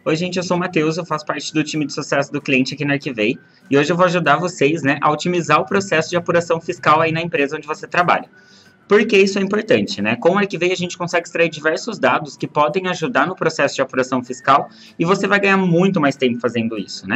Oi, gente, eu sou o Matheus, eu faço parte do time de sucesso do cliente aqui na Arquivei e hoje eu vou ajudar vocês, a otimizar o processo de apuração fiscal aí na empresa onde você trabalha. Por que isso é importante, Com o Arquivei a gente consegue extrair diversos dados que podem ajudar no processo de apuração fiscal e você vai ganhar muito mais tempo fazendo isso,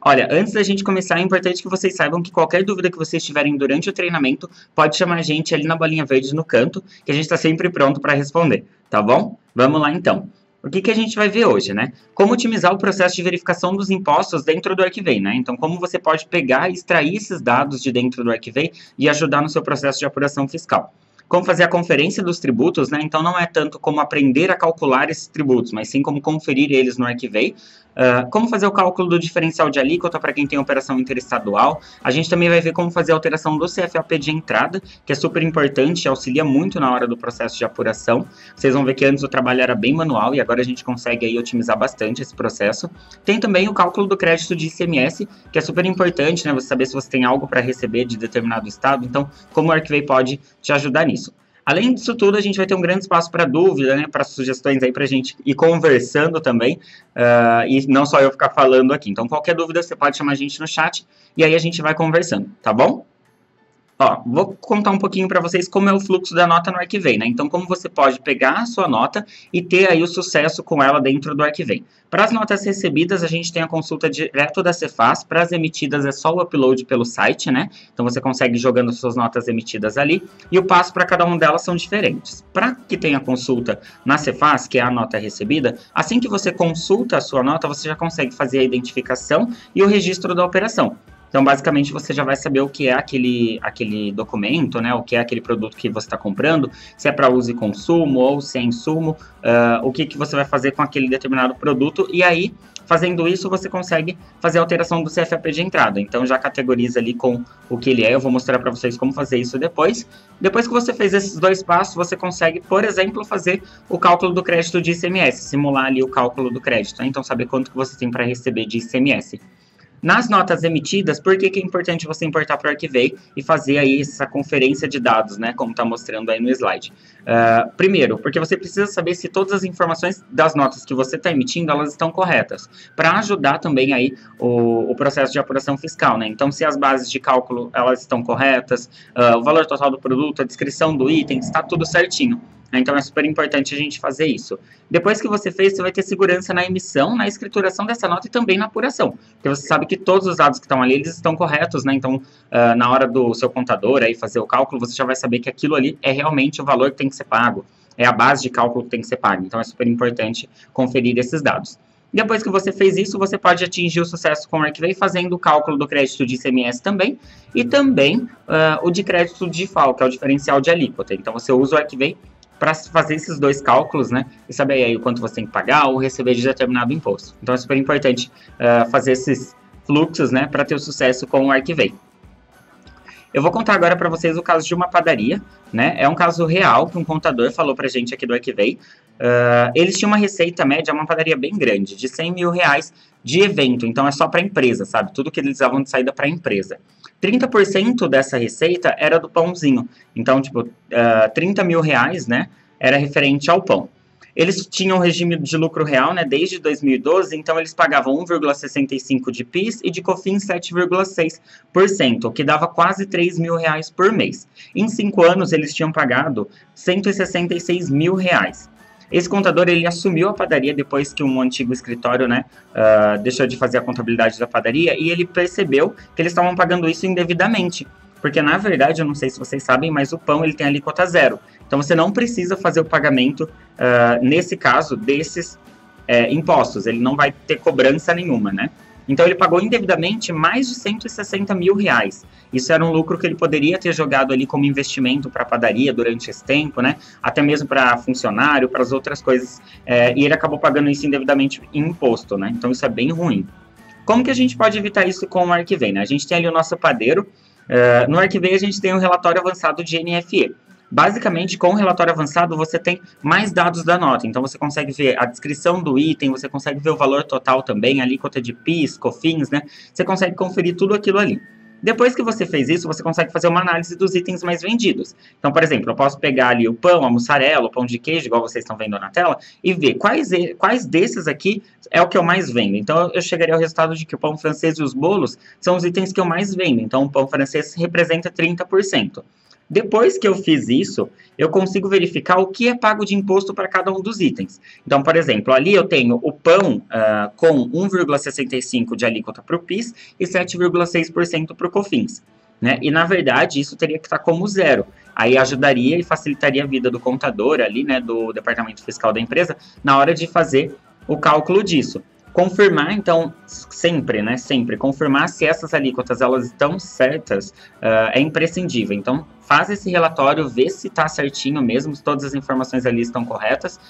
Olha, antes da gente começar, é importante que vocês saibam que qualquer dúvida que vocês tiverem durante o treinamento, pode chamar a gente ali na bolinha verde no canto, que a gente está sempre pronto para responder, tá bom? Vamos lá então. O que a gente vai ver hoje, Como otimizar o processo de verificação dos impostos dentro do Arquivei, Então, como você pode pegar e extrair esses dados de dentro do Arquivei e ajudar no seu processo de apuração fiscal. Como fazer a conferência dos tributos, Então, não é tanto como aprender a calcular esses tributos, mas sim como conferir eles no Arquivei. Como fazer o cálculo do diferencial de alíquota para quem tem operação interestadual. A gente também vai ver como fazer a alteração do CFAP de entrada, que é super importante, auxilia muito na hora do processo de apuração. Vocês vão ver que antes o trabalho era bem manual e agora a gente consegue aí otimizar bastante esse processo. Tem também o cálculo do crédito de ICMS, que é super importante, você saber se você tem algo para receber de determinado estado. Então, como o Arquivei pode te ajudar nisso. Além disso tudo, a gente vai ter um grande espaço para dúvida, para sugestões aí para a gente ir conversando também, e não só eu ficar falando aqui. Então, qualquer dúvida, você pode chamar a gente no chat, e aí a gente vai conversando, tá bom? Ó, vou contar um pouquinho para vocês como é o fluxo da nota no Arquivei, Então, como você pode pegar a sua nota e ter aí o sucesso com ela dentro do Arquivei. Para as notas recebidas, a gente tem a consulta direto da Cefaz. Para as emitidas, é só o upload pelo site, Então, você consegue ir jogando suas notas emitidas ali. E o passo para cada uma delas são diferentes. Para que tenha consulta na Cefaz, que é a nota recebida, assim que você consulta a sua nota, você já consegue fazer a identificação e o registro da operação. Então, basicamente, você já vai saber o que é aquele documento, O que é aquele produto que você está comprando, se é para uso e consumo ou se é insumo, o que você vai fazer com aquele determinado produto. E aí, fazendo isso, você consegue fazer a alteração do CFAP de entrada. Então, já categoriza ali com o que ele é. Eu vou mostrar para vocês como fazer isso depois. Depois que você fez esses dois passos, você consegue, por exemplo, fazer o cálculo do crédito de ICMS, simular ali o cálculo do crédito. Então, saber quanto que você tem para receber de ICMS. Nas notas emitidas, por que é importante você importar para o Arquivei e fazer aí essa conferência de dados, como está mostrando aí no slide? Primeiro, porque você precisa saber se todas as informações das notas que você está emitindo, elas estão corretas, para ajudar também aí o processo de apuração fiscal, Então, se as bases de cálculo, elas estão corretas, o valor total do produto, a descrição do item, está tudo certinho. Então, é super importante a gente fazer isso. Depois que você fez, você vai ter segurança na emissão, na escrituração dessa nota e também na apuração. Porque você sabe que todos os dados que estão ali, eles estão corretos, Então, na hora do seu contador aí fazer o cálculo, você já vai saber que aquilo ali é realmente o valor que tem que ser pago. É a base de cálculo que tem que ser pago. Então, é super importante conferir esses dados. Depois que você fez isso, você pode atingir o sucesso com o Arquivei fazendo o cálculo do crédito de ICMS também, e também o de crédito de FAO, que é o diferencial de alíquota. Então, você usa o Arquivei para fazer esses dois cálculos, e saber aí o quanto você tem que pagar ou receber de determinado imposto. Então, é super importante fazer esses fluxos, para ter o sucesso com o Arquivei. Eu vou contar agora para vocês o caso de uma padaria, É um caso real que um contador falou para a gente aqui do Arquivei. Eles tinham uma receita média, uma padaria bem grande, de 100 mil reais de evento. Então, é só para a empresa, sabe? Tudo que eles davam de saída para a empresa. 30% dessa receita era do pãozinho. Então, 30 mil reais, era referente ao pão. Eles tinham regime de lucro real, desde 2012, então eles pagavam 1,65% de PIS e de COFINS 7,6%, o que dava quase 3 mil reais por mês. Em 5 anos, eles tinham pagado 166 mil reais. Esse contador, ele assumiu a padaria depois que um antigo escritório, deixou de fazer a contabilidade da padaria, e ele percebeu que eles estavam pagando isso indevidamente. Porque, na verdade, eu não sei se vocês sabem, mas o pão ele tem alíquota zero. Então, você não precisa fazer o pagamento, nesse caso, desses impostos. Ele não vai ter cobrança nenhuma, Então, ele pagou indevidamente mais de 160 mil reais. Isso era um lucro que ele poderia ter jogado ali como investimento para a padaria durante esse tempo, Até mesmo para funcionário, para as outras coisas. E ele acabou pagando isso indevidamente em imposto, Então, isso é bem ruim. Como que a gente pode evitar isso com o Arquivei, A gente tem ali o nosso padeiro. No Arquivei, a gente tem um relatório avançado de NFE. Basicamente, com o relatório avançado, você tem mais dados da nota. Então, você consegue ver a descrição do item, você consegue ver o valor total também, a alíquota de PIS, COFINS, Você consegue conferir tudo aquilo ali. Depois que você fez isso, você consegue fazer uma análise dos itens mais vendidos. Então, por exemplo, eu posso pegar ali o pão, a mussarela, o pão de queijo, igual vocês estão vendo na tela, e ver quais desses aqui é o que eu mais vendo. Então, eu chegaria ao resultado de que o pão francês e os bolos são os itens que eu mais vendo. Então, o pão francês representa 30%. Depois que eu fiz isso, eu consigo verificar o que é pago de imposto para cada um dos itens. Então, por exemplo, ali eu tenho o pão com 1,65% de alíquota para o PIS e 7,6% para o COFINS. Né? E, na verdade, isso teria que estar como zero. Aí ajudaria e facilitaria a vida do contador ali, né, do departamento fiscal da empresa, na hora de fazer o cálculo disso. Confirmar, então, sempre, né, sempre, confirmar se essas alíquotas, elas estão certas, é imprescindível. Então, faz esse relatório, vê se está certinho mesmo, se todas as informações ali estão corretas,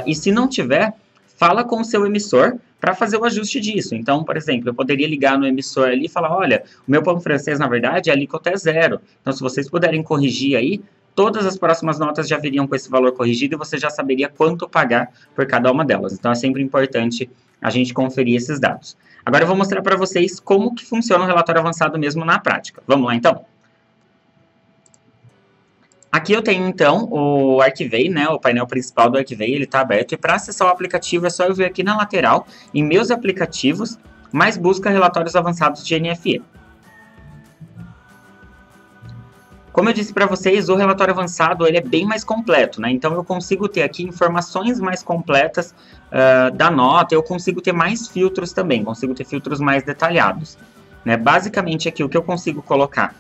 e se não tiver, fala com o seu emissor para fazer o ajuste disso. Então, por exemplo, eu poderia ligar no emissor ali e falar, olha, o meu pão francês, na verdade, a alíquota é zero. Então, se vocês puderem corrigir aí, todas as próximas notas já viriam com esse valor corrigido e você já saberia quanto pagar por cada uma delas. Então, é sempre importante a gente conferir esses dados. Agora eu vou mostrar para vocês como que funciona o relatório avançado mesmo na prática. Vamos lá, então? Aqui eu tenho, então, o Arquivei, né, o painel principal do Arquivei, ele está aberto. E para acessar o aplicativo é só eu vir aqui na lateral, em Meus Aplicativos, mais busca relatórios avançados de NFE. Como eu disse para vocês, o relatório avançado ele é bem mais completo, né? Então eu consigo ter aqui informações mais completas da nota, eu consigo ter mais filtros também, consigo ter filtros mais detalhados. Né? Basicamente aqui o que eu consigo colocar,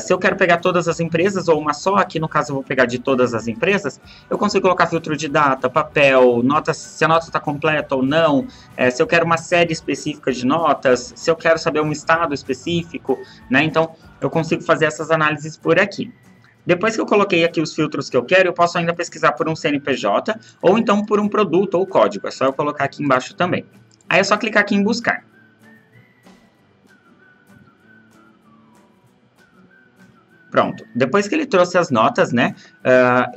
se eu quero pegar todas as empresas ou uma só, aqui no caso eu vou pegar de todas as empresas, eu consigo colocar filtro de data, papel, notas, se a nota está completa ou não, se eu quero uma série específica de notas, se eu quero saber um estado específico, né? Então eu consigo fazer essas análises por aqui. Depois que eu coloquei aqui os filtros que eu quero, eu posso ainda pesquisar por um CNPJ ou então por um produto ou código, é só eu colocar aqui embaixo também. Aí é só clicar aqui em buscar. Pronto, depois que ele trouxe as notas, né,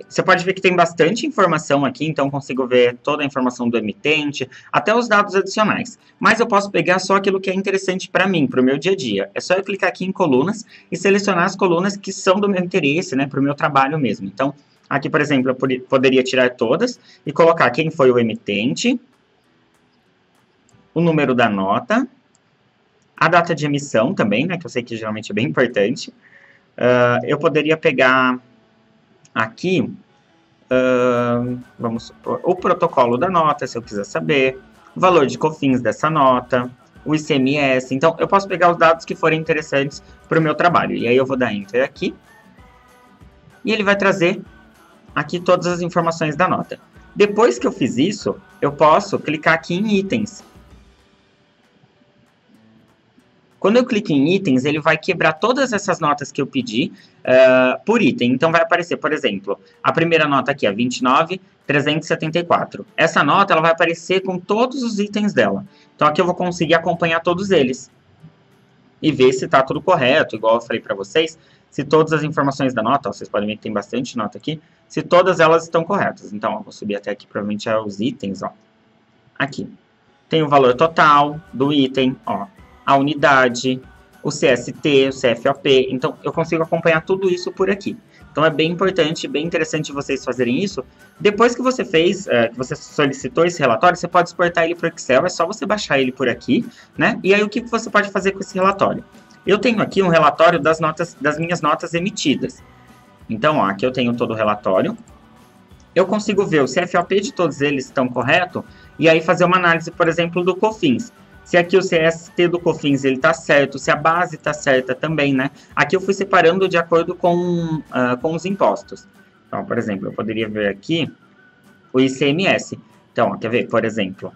você pode ver que tem bastante informação aqui, então consigo ver toda a informação do emitente, até os dados adicionais. Mas eu posso pegar só aquilo que é interessante para mim, para o meu dia a dia. É só eu clicar aqui em colunas e selecionar as colunas que são do meu interesse, né, para o meu trabalho mesmo. Então, aqui, por exemplo, eu poderia tirar todas e colocar quem foi o emitente, o número da nota, a data de emissão também, né, que eu sei que geralmente é bem importante. Eu poderia pegar aqui, vamos supor, o protocolo da nota, se eu quiser saber, o valor de COFINS dessa nota, o ICMS. Então, eu posso pegar os dados que forem interessantes para o meu trabalho. E aí eu vou dar Enter aqui. E ele vai trazer aqui todas as informações da nota. Depois que eu fiz isso, eu posso clicar aqui em itens. Quando eu clico em itens, ele vai quebrar todas essas notas que eu pedi por item. Então, vai aparecer, por exemplo, a primeira nota aqui é 29.374. Essa nota ela vai aparecer com todos os itens dela. Então, aqui eu vou conseguir acompanhar todos eles. E ver se está tudo correto, igual eu falei para vocês. Se todas as informações da nota, ó, vocês podem ver que tem bastante nota aqui, se todas elas estão corretas. Então, ó, vou subir até aqui, provavelmente é os itens, ó. Aqui. Tem o valor total do item, ó. A unidade, o CST, o CFOP, então eu consigo acompanhar tudo isso por aqui. Então é bem importante, bem interessante vocês fazerem isso. Depois que você fez, que você solicitou esse relatório, você pode exportar ele para o Excel, é só você baixar ele por aqui, né? E aí o que você pode fazer com esse relatório? Eu tenho aqui um relatório das minhas notas emitidas. Então, ó, aqui eu tenho todo o relatório. Eu consigo ver o CFOP de todos eles estão correto, e aí fazer uma análise, por exemplo, do COFINS. Se aqui o CST do COFINS está certo, se a base está certa também, né? Aqui eu fui separando de acordo com os impostos. Então, por exemplo, eu poderia ver aqui o ICMS. Então, ó, quer ver? Por exemplo,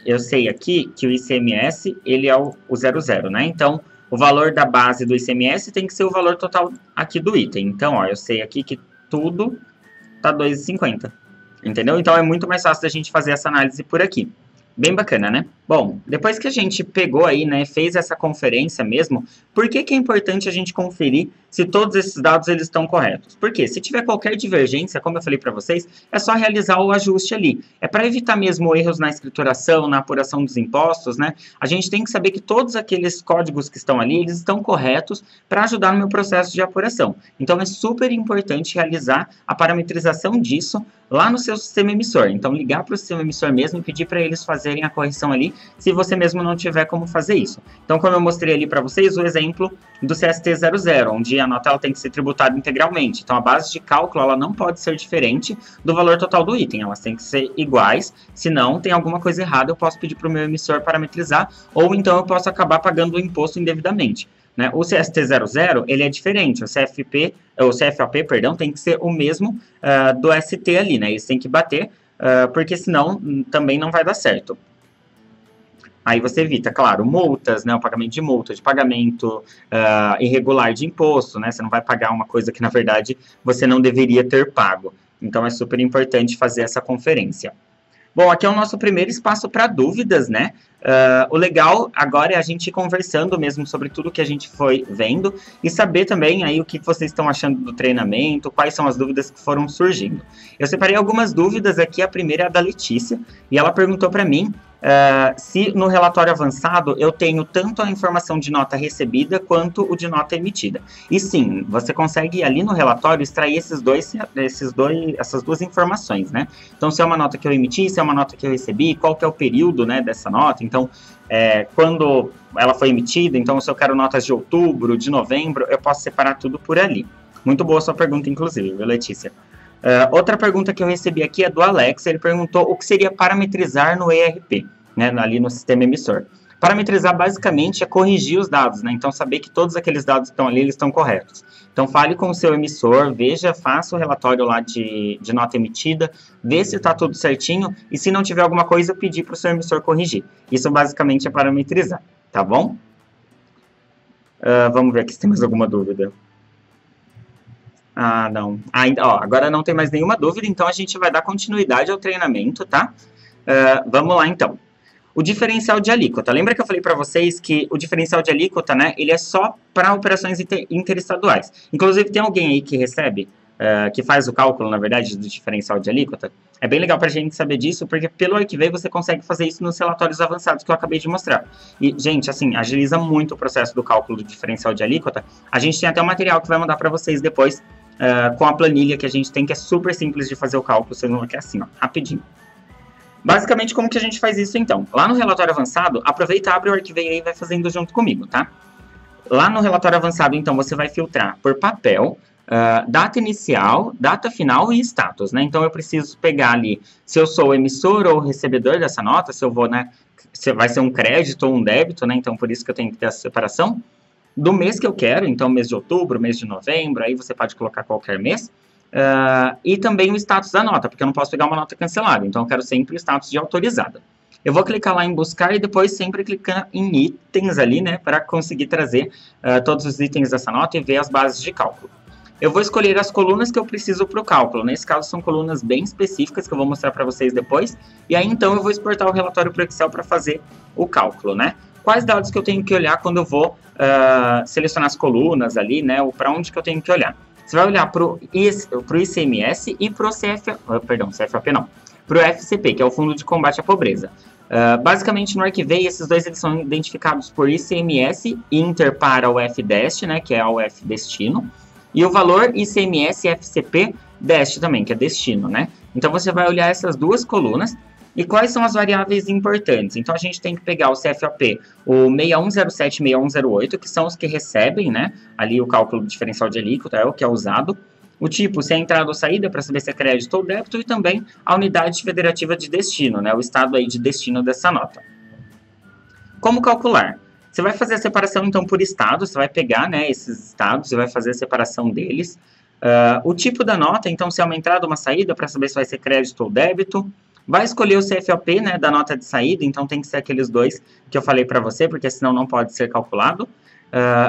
eu sei aqui que o ICMS, ele é o 00, né? Então, o valor da base do ICMS tem que ser o valor total aqui do item. Então, ó, eu sei aqui que tudo tá 2,50. Entendeu? Então, é muito mais fácil da gente fazer essa análise por aqui. Bem bacana, né? Bom, depois que a gente pegou aí, né, fez essa conferência mesmo, por que que é importante a gente conferir se todos esses dados eles estão corretos? Porque se tiver qualquer divergência, como eu falei para vocês, é só realizar o ajuste ali. É para evitar mesmo erros na escrituração, na apuração dos impostos, né? A gente tem que saber que todos aqueles códigos que estão ali, eles estão corretos para ajudar no meu processo de apuração. Então é super importante realizar a parametrização disso lá no seu sistema emissor. Então ligar para o sistema emissor mesmo e pedir para eles fazerem a correção ali, se você mesmo não tiver como fazer isso. Então, como eu mostrei ali para vocês, o exemplo do CST00, onde a nota ela tem que ser tributada integralmente. Então, a base de cálculo ela não pode ser diferente do valor total do item, elas têm que ser iguais, senão tem alguma coisa errada, eu posso pedir para o meu emissor parametrizar, ou então eu posso acabar pagando o imposto indevidamente. Né? O CST00, ele é diferente, o CFAP, perdão, tem que ser o mesmo do ST ali, né? Eles têm que bater, porque senão também não vai dar certo. Aí você evita, claro, multas, né, o pagamento de multa, de pagamento irregular de imposto, né, você não vai pagar uma coisa que, na verdade, você não deveria ter pago. Então, é super importante fazer essa conferência. Bom, aqui é o nosso primeiro espaço para dúvidas, né? O legal agora é a gente ir conversando mesmo sobre tudo que a gente foi vendo e saber também aí o que vocês estão achando do treinamento, quais são as dúvidas que foram surgindo. Eu separei algumas dúvidas aqui, a primeira é a da Letícia, e ela perguntou para mim se no relatório avançado eu tenho tanto a informação de nota recebida quanto o de nota emitida. E sim, você consegue ali no relatório extrair essas duas informações, né? Então, se é uma nota que eu emiti, se é uma nota que eu recebi, qual que é o período, né, dessa nota. Então, quando ela foi emitida, então se eu quero notas de outubro, de novembro, eu posso separar tudo por ali. Muito boa sua pergunta, inclusive, viu, Letícia? Outra pergunta que eu recebi aqui é do Alex, ele perguntou o que seria parametrizar no ERP, né, ali no sistema emissor. Parametrizar basicamente é corrigir os dados, né, então saber que todos aqueles dados que estão ali, eles estão corretos. Então fale com o seu emissor, veja, faça o relatório lá de nota emitida, vê se está tudo certinho, e se não tiver alguma coisa, pedir para o seu emissor corrigir. Isso basicamente é parametrizar, tá bom? Vamos ver aqui se tem mais alguma dúvida. Ah, não. Agora não tem mais nenhuma dúvida, então a gente vai dar continuidade ao treinamento, tá? Vamos lá, então. O diferencial de alíquota. Lembra que eu falei para vocês que o diferencial de alíquota, né, ele é só para operações interestaduais. Inclusive, tem alguém aí que recebe, que faz o cálculo, na verdade, do diferencial de alíquota? É bem legal para a gente saber disso, porque pelo Arquivei você consegue fazer isso nos relatórios avançados que eu acabei de mostrar. E, gente, assim, agiliza muito o processo do cálculo do diferencial de alíquota. A gente tem até um material que vai mandar para vocês depois, com a planilha que a gente tem, que é super simples de fazer o cálculo, vocês vão ver que é assim, ó, rapidinho. Basicamente, como que a gente faz isso, então? Lá no relatório avançado, aproveita, abre o Arquivei aí e vai fazendo junto comigo, tá? Lá no relatório avançado, então, você vai filtrar por papel, data inicial, data final e status, né? Então, eu preciso pegar ali se eu sou o emissor ou o recebedor dessa nota, se eu vou, né, se vai ser um crédito ou um débito, né? Então, por isso que eu tenho que ter essa separação. Do mês que eu quero, então mês de outubro, mês de novembro, aí você pode colocar qualquer mês. E também o status da nota, porque eu não posso pegar uma nota cancelada, então eu quero sempre o status de autorizada. Eu vou clicar lá em buscar e depois sempre clicar em itens ali, né, para conseguir trazer todos os itens dessa nota e ver as bases de cálculo. Eu vou escolher as colunas que eu preciso para o cálculo. Nesse caso, são colunas bem específicas que eu vou mostrar para vocês depois. E aí, então, eu vou exportar o relatório para o Excel para fazer o cálculo, né? Quais dados que eu tenho que olhar quando eu vou selecionar as colunas ali, né? Ou para onde que eu tenho que olhar? Você vai olhar para o ICMS e para o CFAP não. Para o FCP, que é o Fundo de Combate à Pobreza. Basicamente, no Arquivei, esses dois eles são identificados por ICMS, Inter para o FDEST, né? Que é o F destino. E o valor ICMS e FCP DEST também, que é destino, né? Então, você vai olhar essas duas colunas. E quais são as variáveis importantes? Então, a gente tem que pegar o CFAP, o 6107 e 6108, que são os que recebem, né? Ali o cálculo do diferencial de alíquota é o que é usado. O tipo, se é entrada ou saída, para saber se é crédito ou débito. E também a unidade federativa de destino, né? O estado aí de destino dessa nota. Como calcular? Você vai fazer a separação, então, por estado. Você vai pegar, né, esses estados e vai fazer a separação deles. O tipo da nota, então, se é uma entrada ou uma saída, para saber se vai ser crédito ou débito. Vai escolher o CFOP, né, da nota de saída, então tem que ser aqueles dois que eu falei para você, porque senão não pode ser calculado.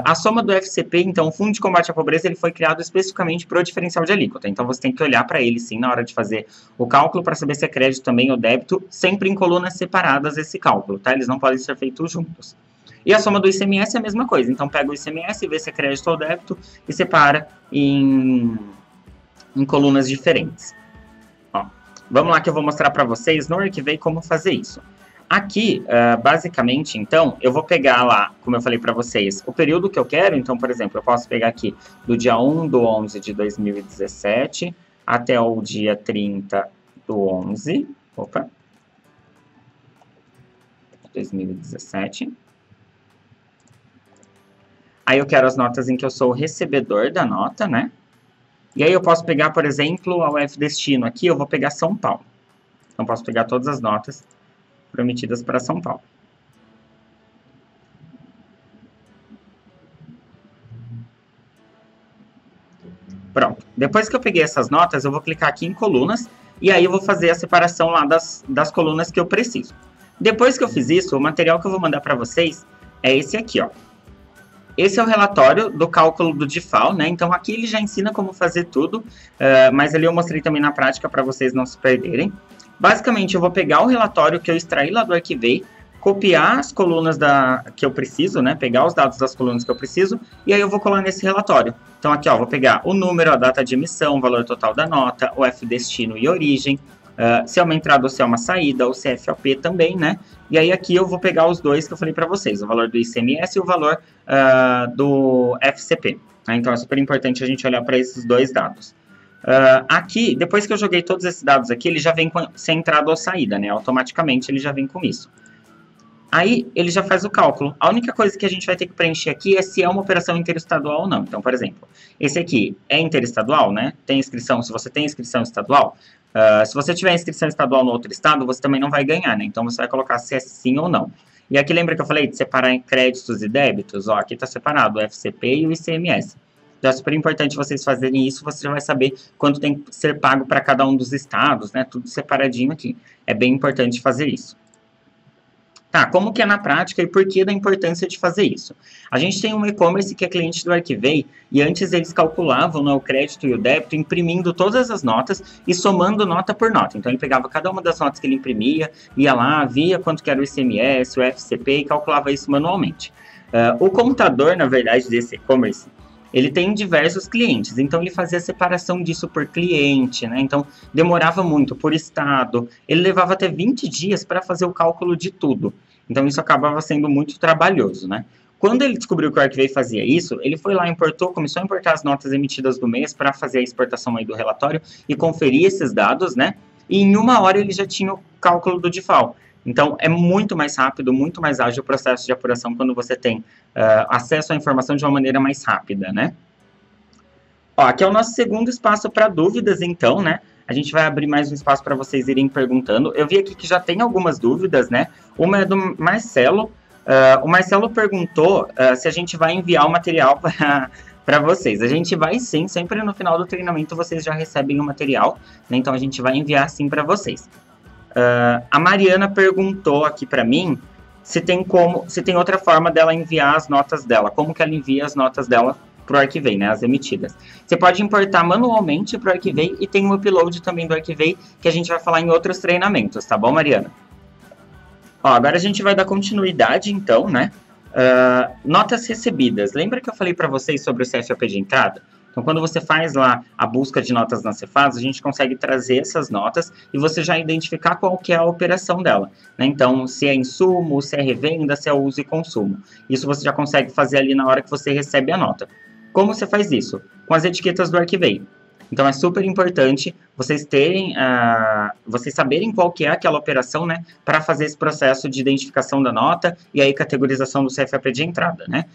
A soma do FCP, então, o Fundo de Combate à Pobreza, ele foi criado especificamente para o diferencial de alíquota. Então, você tem que olhar para ele, sim, na hora de fazer o cálculo, para saber se é crédito também ou débito, sempre em colunas separadas esse cálculo, tá? Eles não podem ser feitos juntos. E a soma do ICMS é a mesma coisa. Então, pega o ICMS, vê se é crédito ou débito e separa em colunas diferentes. Ó, vamos lá que eu vou mostrar para vocês no Arquivei como fazer isso. Aqui, basicamente, então, eu vou pegar lá, como eu falei para vocês, o período que eu quero. Então, por exemplo, eu posso pegar aqui do dia 1/11 de 2017 até o dia 30/11, 2017. Aí eu quero as notas em que eu sou o recebedor da nota, né? E aí eu posso pegar, por exemplo, a UF Destino. Aqui eu vou pegar São Paulo. Então, posso pegar todas as notas prometidas para São Paulo. Pronto. Depois que eu peguei essas notas, eu vou clicar aqui em colunas e aí eu vou fazer a separação lá das colunas que eu preciso. Depois que eu fiz isso, o material que eu vou mandar para vocês é esse aqui, ó. Esse é o relatório do cálculo do DIFAL, né? Então aqui ele já ensina como fazer tudo, mas ali eu mostrei também na prática para vocês não se perderem. Basicamente, eu vou pegar o relatório que eu extraí lá do Arquivei, copiar as colunas que eu preciso, né? Pegar os dados das colunas que eu preciso, e aí eu vou colar nesse relatório. Então aqui, ó, vou pegar o número, a data de emissão, o valor total da nota, o F destino e origem, se é uma entrada ou se é uma saída, o CFOP também, né? E aí aqui eu vou pegar os dois que eu falei para vocês, o valor do ICMS e o valor do FCP. Né? Então é super importante a gente olhar para esses dois dados. Aqui, depois que eu joguei todos esses dados aqui, ele já vem com se é entrada ou saída, né? Automaticamente ele já vem com isso. Aí ele já faz o cálculo. A única coisa que a gente vai ter que preencher aqui é se é uma operação interestadual ou não. Então, por exemplo, esse aqui é interestadual, né? Tem inscrição, se você tem inscrição estadual, se você tiver inscrição estadual no outro estado, você também não vai ganhar, né? Então você vai colocar se é sim ou não. E aqui lembra que eu falei de separar em créditos e débitos? Ó, aqui está separado o FCP e o ICMS. Então é super importante vocês fazerem isso, você já vai saber quanto tem que ser pago para cada um dos estados, né? Tudo separadinho aqui. É bem importante fazer isso. Tá, como que é na prática e por que da importância de fazer isso? A gente tem um e-commerce que é cliente do Arquivei e antes eles calculavam, né, o crédito e o débito imprimindo todas as notas e somando nota por nota. Então ele pegava cada uma das notas que ele imprimia, ia lá, via quanto que era o ICMS, o FCP e calculava isso manualmente. O contador, na verdade, desse e-commerce, ele tem diversos clientes, então ele fazia a separação disso por cliente, né? Então demorava muito por estado, ele levava até 20 dias para fazer o cálculo de tudo. Então isso acabava sendo muito trabalhoso, né? Quando ele descobriu que o Arquivei fazia isso, ele foi lá, começou a importar as notas emitidas do mês para fazer a exportação aí do relatório e conferir esses dados, né? E em 1 hora ele já tinha o cálculo do DIFAL. Então, é muito mais rápido, muito mais ágil o processo de apuração quando você tem acesso à informação de uma maneira mais rápida, né? Ó, aqui é o nosso segundo espaço para dúvidas, então, né? A gente vai abrir mais um espaço para vocês irem perguntando. Eu vi aqui que já tem algumas dúvidas, né? Uma é do Marcelo. O Marcelo perguntou se a gente vai enviar o material para vocês. A gente vai sim, sempre no final do treinamento vocês já recebem o material, né? Então, a gente vai enviar sim para vocês. A Mariana perguntou aqui para mim se tem outra forma dela enviar as notas dela, como que ela envia as notas dela para o Arquivei, né, as emitidas. Você pode importar manualmente para o Arquivei e tem um upload também do Arquivei que a gente vai falar em outros treinamentos, tá bom, Mariana? Ó, agora a gente vai dar continuidade, então, né? Notas recebidas. Lembra que eu falei para vocês sobre o CFOP de entrada? Então, quando você faz lá a busca de notas na Cefaz, a gente consegue trazer essas notas e você já identificar qual que é a operação dela, né? Então, se é insumo, se é revenda, se é uso e consumo. Isso você já consegue fazer ali na hora que você recebe a nota. Como você faz isso? Com as etiquetas do Arquivei. Então, é super importante vocês vocês saberem qual que é aquela operação, né? Para fazer esse processo de identificação da nota e aí categorização do CFOP de entrada, né?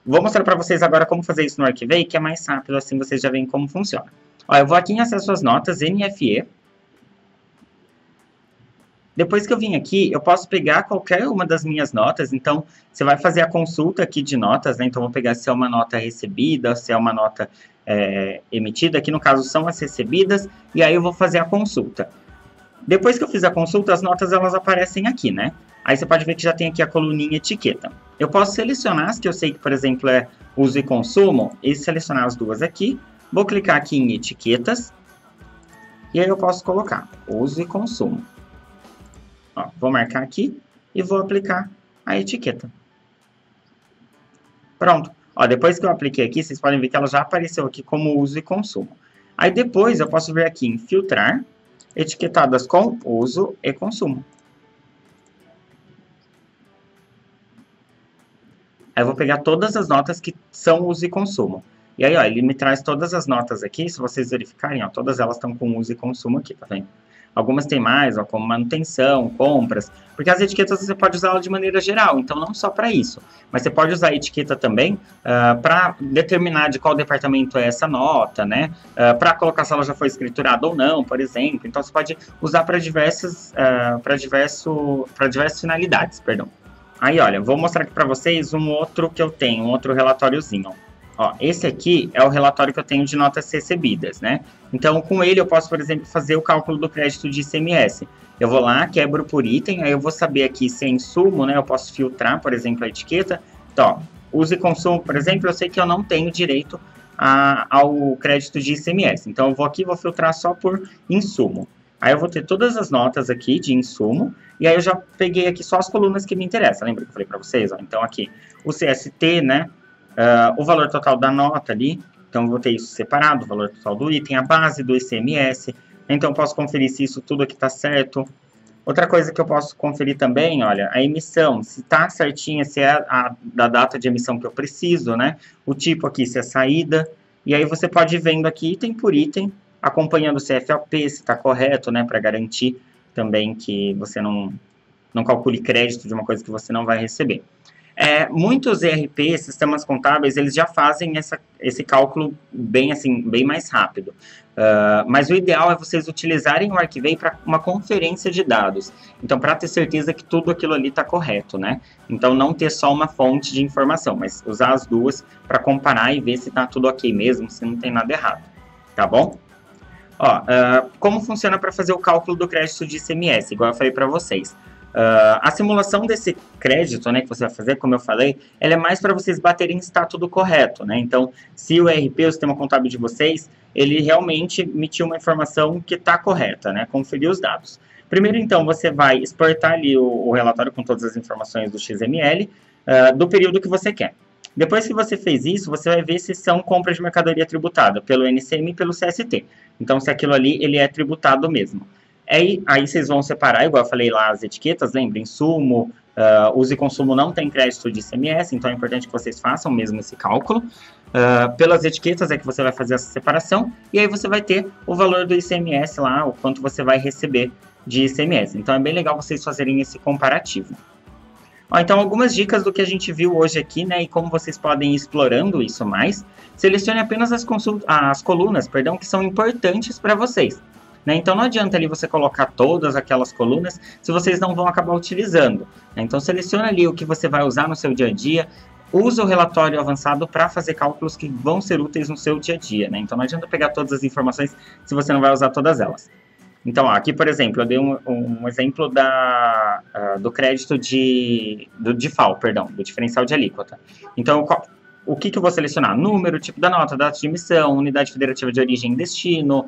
Vou mostrar para vocês agora como fazer isso no Arquivei, que é mais rápido, assim vocês já veem como funciona. Ó, eu vou aqui em acesso às notas, NFE. Depois que eu vim aqui, eu posso pegar qualquer uma das minhas notas, então você vai fazer a consulta aqui de notas, né? Então eu vou pegar se é uma nota recebida, se é uma nota emitida, aqui no caso são as recebidas, e aí eu vou fazer a consulta. Depois que eu fiz a consulta, as notas elas aparecem aqui, né? Aí você pode ver que já tem aqui a coluninha etiqueta. Eu posso selecionar as que eu sei que, por exemplo, é uso e consumo, e selecionar as duas aqui. Vou clicar aqui em etiquetas, e aí eu posso colocar uso e consumo. Ó, vou marcar aqui e vou aplicar a etiqueta. Pronto. Ó, depois que eu apliquei aqui, vocês podem ver que ela já apareceu aqui como uso e consumo. Aí depois eu posso vir aqui em filtrar, etiquetadas com uso e consumo. Aí eu vou pegar todas as notas que são uso e consumo. E aí, ó, ele me traz todas as notas aqui, se vocês verificarem, ó, todas elas estão com uso e consumo aqui, tá vendo? Algumas tem mais, ó, como manutenção, compras, porque as etiquetas você pode usá-las de maneira geral, então não só para isso. Mas você pode usar a etiqueta também para determinar de qual departamento é essa nota, né? Para colocar se ela já foi escriturada ou não, por exemplo. Então você pode usar para diversas finalidades, perdão. Aí, olha, vou mostrar aqui para vocês um outro que eu tenho, um outro relatóriozinho. Ó, esse aqui é o relatório que eu tenho de notas recebidas, né? Então, com ele eu posso, por exemplo, fazer o cálculo do crédito de ICMS. Eu vou lá, quebro por item, aí eu vou saber aqui se é insumo, né? Eu posso filtrar, por exemplo, a etiqueta. Então, ó, uso e consumo, por exemplo, eu sei que eu não tenho direito ao crédito de ICMS. Então, eu vou aqui e vou filtrar só por insumo. Aí eu vou ter todas as notas aqui de insumo, e aí eu já peguei aqui só as colunas que me interessam. Lembra que eu falei para vocês? Ó? Então, aqui, o CST, né? O valor total da nota ali, então eu vou ter isso separado, o valor total do item, a base do ICMS, então eu posso conferir se isso tudo aqui está certo. Outra coisa que eu posso conferir também, olha, a emissão, se está certinha, se é da data de emissão que eu preciso, né? O tipo aqui, se é saída, e aí você pode ir vendo aqui item por item, acompanhando o CFOP, se está correto, né? Para garantir também que você não calcule crédito de uma coisa que você não vai receber. Muitos ERPs, sistemas contábeis, eles já fazem esse cálculo bem mais rápido. Mas o ideal é vocês utilizarem o Arquivei para uma conferência de dados. Então, para ter certeza que tudo aquilo ali está correto, né? Então, não ter só uma fonte de informação, mas usar as duas para comparar e ver se está tudo ok mesmo, se não tem nada errado. Tá bom? Ó, como funciona para fazer o cálculo do crédito de ICMS? Igual eu falei para vocês. A simulação desse crédito, né, que você vai fazer, como eu falei, ela é mais para vocês baterem se está tudo correto, né? Então, se o ERP, o sistema contábil de vocês, ele realmente emitiu uma informação que está correta, né? Conferir os dados. Primeiro, então, você vai exportar ali o relatório com todas as informações do XML do período que você quer. Depois que você fez isso, você vai ver se são compras de mercadoria tributada pelo NCM e pelo CST. Então, se aquilo ali ele é tributado mesmo. Aí vocês vão separar, igual eu falei lá, as etiquetas, lembrem, insumo, uso e consumo não tem crédito de ICMS, então é importante que vocês façam mesmo esse cálculo. Pelas etiquetas é que você vai fazer essa separação, e aí você vai ter o valor do ICMS lá, o quanto você vai receber de ICMS. Então é bem legal vocês fazerem esse comparativo. Então, algumas dicas do que a gente viu hoje aqui, né, e como vocês podem ir explorando isso mais. Selecione apenas as colunas, que são importantes para vocês. Né? Então, não adianta ali você colocar todas aquelas colunas se vocês não vão acabar utilizando. Né? Então, selecione ali o que você vai usar no seu dia a dia. Usa o relatório avançado para fazer cálculos que vão ser úteis no seu dia a dia. Né? Então, não adianta pegar todas as informações se você não vai usar todas elas. Então, ó, aqui, por exemplo, eu dei um exemplo do crédito do DIFAL, do diferencial de alíquota. Então, o que eu vou selecionar? Número, tipo da nota, data de emissão, unidade federativa de origem e destino,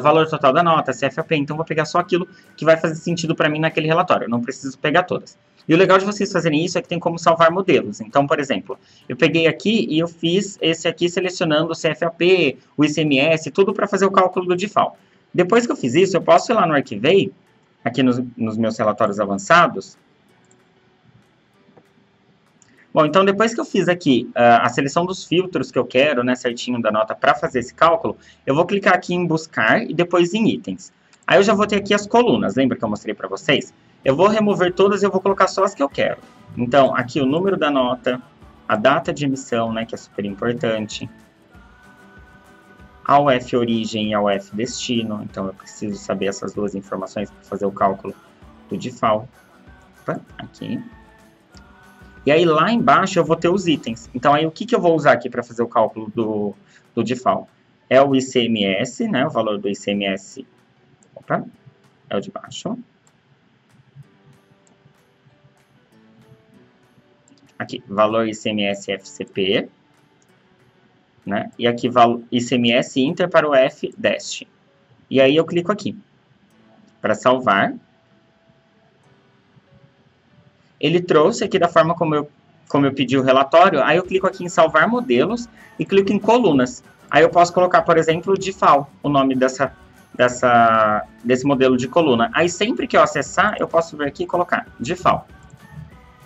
valor total da nota, CFOP. Então, vou pegar só aquilo que vai fazer sentido para mim naquele relatório. Eu não preciso pegar todas. E o legal de vocês fazerem isso é que tem como salvar modelos. Então, por exemplo, eu peguei aqui e eu fiz esse aqui selecionando o CFOP, o ICMS, tudo para fazer o cálculo do DIFAL. Depois que eu fiz isso, eu posso ir lá no Arquivei, aqui nos meus relatórios avançados. Bom, então depois que eu fiz aqui a seleção dos filtros que eu quero, né, certinho da nota para fazer esse cálculo, eu vou clicar aqui em buscar e depois em itens. Aí eu já vou ter aqui as colunas, lembra que eu mostrei para vocês? Eu vou remover todas e eu vou colocar só as que eu quero. Então, aqui o número da nota, a data de emissão, né, que é super importante, a UF origem e a UF destino, então eu preciso saber essas duas informações para fazer o cálculo do DIFAL. Opa, aqui. E aí lá embaixo eu vou ter os itens. Então aí o que eu vou usar aqui para fazer o cálculo do DIFAL? É o ICMS, né, o valor do ICMS. Opa. é o de baixo. Aqui, valor ICMS FCP, né? E aqui, ICMS Inter para o FDEST. E aí eu clico aqui, para salvar. Ele trouxe aqui da forma como eu pedi o relatório, aí eu clico aqui em salvar modelos e clico em colunas. Aí eu posso colocar, por exemplo, DIFAL, o nome desse modelo de coluna. Aí sempre que eu acessar, eu posso vir aqui e colocar DIFAL.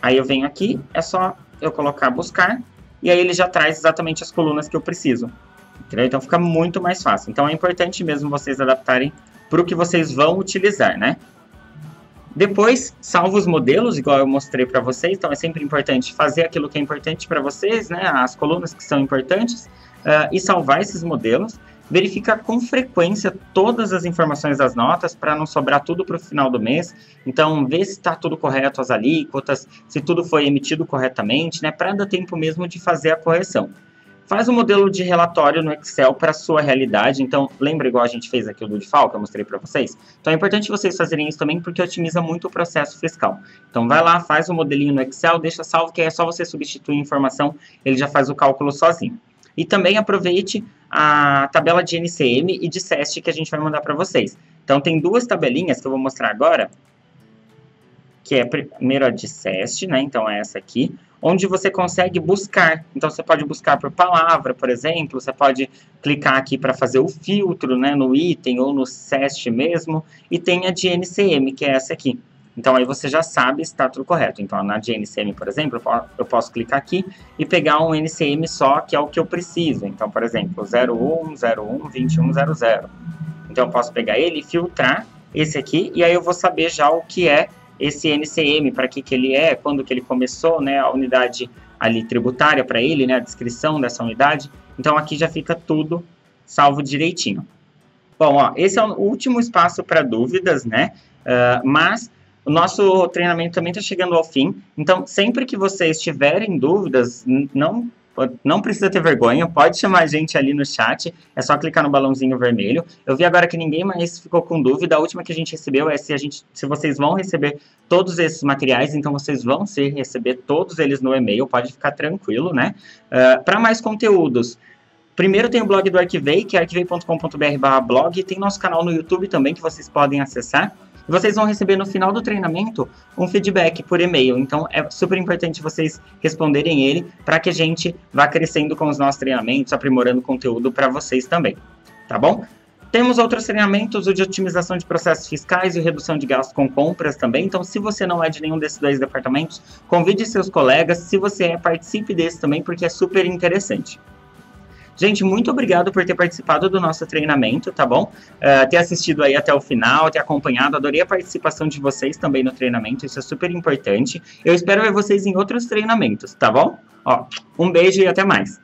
Aí eu venho aqui, é só eu colocar buscar, e aí ele já traz exatamente as colunas que eu preciso. Entendeu? Então fica muito mais fácil. Então é importante mesmo vocês adaptarem para o que vocês vão utilizar, né? Depois, salva os modelos, igual eu mostrei para vocês. Então é sempre importante fazer aquilo que é importante para vocês, né? As colunas que são importantes, e salvar esses modelos. Verifica com frequência todas as informações das notas para não sobrar tudo para o final do mês. Então, vê se está tudo correto, as alíquotas, se tudo foi emitido corretamente, né? Para dar tempo mesmo de fazer a correção. Faz um modelo de relatório no Excel para a sua realidade. Então, lembra igual a gente fez aqui o do DIFAL, que eu mostrei para vocês? Então, é importante vocês fazerem isso também, porque otimiza muito o processo fiscal. Então, vai lá, faz um modelinho no Excel, deixa salvo, que é só você substituir a informação, ele já faz o cálculo sozinho. E também aproveite a tabela de NCM e de SEST que a gente vai mandar para vocês. Então, tem duas tabelinhas que eu vou mostrar agora, que é primeiro a de SEST, né? Então, é essa aqui, onde você consegue buscar. Então, você pode buscar por palavra, por exemplo, você pode clicar aqui para fazer o filtro, né, no item ou no SEST mesmo, e tem a de NCM, que é essa aqui. Então, aí você já sabe se está tudo correto. Então, na de NCM, por exemplo, eu posso clicar aqui e pegar um NCM só, que é o que eu preciso. Então, por exemplo, 01012100. Então, eu posso pegar ele e filtrar esse aqui, e aí eu vou saber já o que é esse NCM, para que ele é, quando que ele começou, né, a unidade ali tributária para ele, né, a descrição dessa unidade. Então, aqui já fica tudo salvo direitinho. Bom, ó, esse é o último espaço para dúvidas, né, mas o nosso treinamento também está chegando ao fim. Então, sempre que vocês tiverem dúvidas, não precisa ter vergonha, pode chamar a gente ali no chat, é só clicar no balãozinho vermelho. Eu vi agora que ninguém mais ficou com dúvida, a última que a gente recebeu é se vocês vão receber todos esses materiais, então vocês vão receber todos eles no e-mail, pode ficar tranquilo, né? Para mais conteúdos, primeiro tem o blog do Arquivei, que é arquivei.com.br/blog, tem nosso canal no YouTube também, que vocês podem acessar. Vocês vão receber no final do treinamento um feedback por e-mail, então é super importante vocês responderem ele para que a gente vá crescendo com os nossos treinamentos, aprimorando conteúdo para vocês também, tá bom? Temos outros treinamentos, o de otimização de processos fiscais e redução de gastos com compras também, então se você não é de nenhum desses dois departamentos, convide seus colegas, se você é, participe desse também, porque é super interessante. Gente, muito obrigado por ter participado do nosso treinamento, tá bom? Ter assistido aí até o final, ter acompanhado, adorei a participação de vocês também no treinamento, isso é super importante. Eu espero ver vocês em outros treinamentos, tá bom? Ó, um beijo e até mais!